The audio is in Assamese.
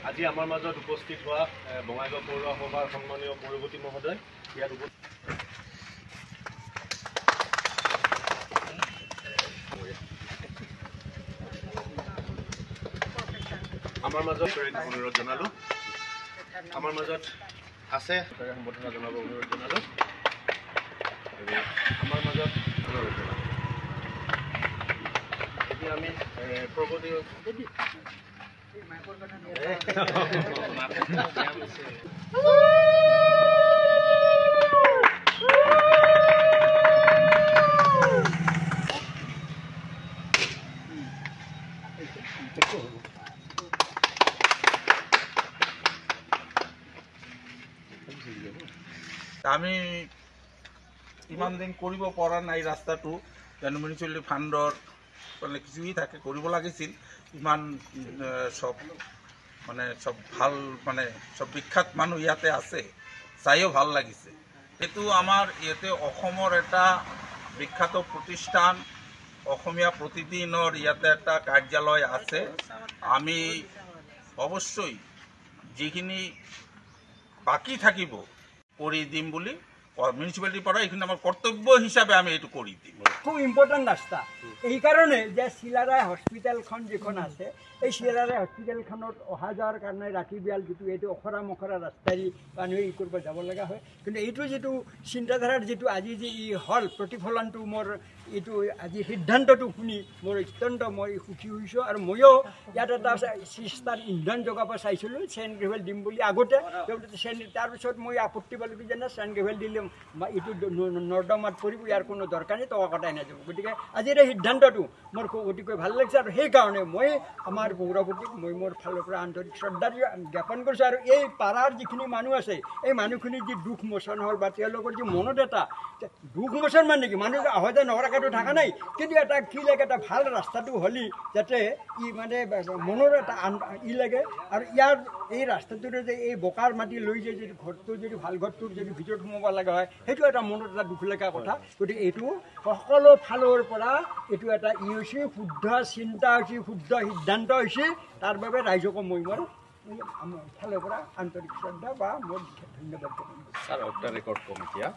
আজি আমাৰ মাজত উপস্থিত হোৱা বঙাইগাঁও পৌৰসভাৰ সন্মানীয় পৌৰপতি মহোদয় ইয়াত আমাৰ মাজত অনুৰোধ জনালো আমাৰ মাজত আছে সম্বোধনা জনাব অনুৰোধ জনালো আমাৰ মাজত অনুৰোধ জনালো এতিয়া আমি প্ৰগতি আমি ইমান দিন কৰিব পৰা নাই ৰাস্তাটো জানো মিউনিচিপালিটি ফাণ্ডৰ মানে কিছুই থাকে কৰিব লাগিছিল ইমান সব মানে সব ভাল মানে সব বিখ্যাত মানুহ ইয়াতে আছে চাইও ভাল লাগিছে এইটো আমাৰ ইয়াতে অসমৰ এটা বিখ্যাত প্ৰতিষ্ঠান অসমীয়া প্ৰতিদিনৰ ইয়াতে এটা কাৰ্যালয় আছে আমি অৱশ্যই যিখিনি বাকি থাকিব কৰি দিম বুলি মিউনিচিপালিটিৰ পৰা এইখিনি আমাৰ কৰ্তব্য হিচাপে আমি এইটো কৰি দিম খুব ইম্পৰ্টেণ্ট ৰাস্তা এইকাৰণে যে চিলাৰায় হস্পিটেলখন যিখন আছে এই চিলাৰায় হস্পিটেলখনত অহা যোৱাৰ কাৰণে ৰাতি বিয়াল যিটো এইটো অখৰা মখৰা ৰাস্তাৰি মানুহে ই কৰিব যাব লগা হয় কিন্তু এইটো যিটো চিন্তাধাৰাৰ যিটো আজি যি ই হ'ল প্ৰতিফলনটো মোৰ এইটো আজি সিদ্ধান্তটো শুনি মোৰ অত্যন্ত মই সুখী হৈছোঁ আৰু ময়ো ইয়াত এটা চিষ্টাৰ ইন্ধন যোগাব চাইছিলোঁ চেণ্ট গ্ৰেভেল দিম বুলি আগতে তাৰপিছত মই আপত্তি পালোঁ কি জানে চেণ্ট গ্ৰেভেল দিলে এইটো নৰ্দমাত পৰিব ইয়াৰ কোনো দৰকাৰ নাই টকা কটাই নাযাব গতিকে আজিৰ এই সিদ্ধান্তটো মোৰ অতিকৈ ভাল লাগিছে আৰু সেইকাৰণে মই আমাৰ পৌৰপতিক মই মোৰ ফালৰ পৰা আন্তৰিক শ্ৰদ্ধা জ্ঞাপন কৰিছোঁ আৰু এই পাৰাৰ যিখিনি মানুহ আছে এই মানুহখিনিৰ যি দুখ মোচন হ'ল বা তেওঁলোকৰ যি মনত এটা দুখ মোচন মানে কি মানুহ অহা যোৱা নকৰাকৈতো থকা নাই কিন্তু এটা কি লাগে এটা ভাল ৰাস্তাটো হ'লি যাতে ই মানে মনৰ এটা ই লাগে আৰু ইয়াৰ এই ৰাস্তাটোৰে যে এই বোকাৰ মাটি লৈ যে যদি ঘৰটো যদি ভাল ঘৰটোৰ যদি ভিতৰত সোমাব লগা হয় সেইটো এটা মনত এটা দুখ লগা কথা গতিকে এইটো সকলো ফালৰ পৰা এইটো এটা ই হৈছে শুদ্ধ চিন্তা হৈছে শুদ্ধ সিদ্ধান্ত হৈছে তাৰ বাবে ৰাইজকো মই মোৰ ফালৰ পৰা আন্তৰিক শ্ৰদ্ধা বা মোৰ ধন্যবাদ জনাইছোঁ ছাৰ অফ দ্য ৰেকৰ্ড কম এতিয়া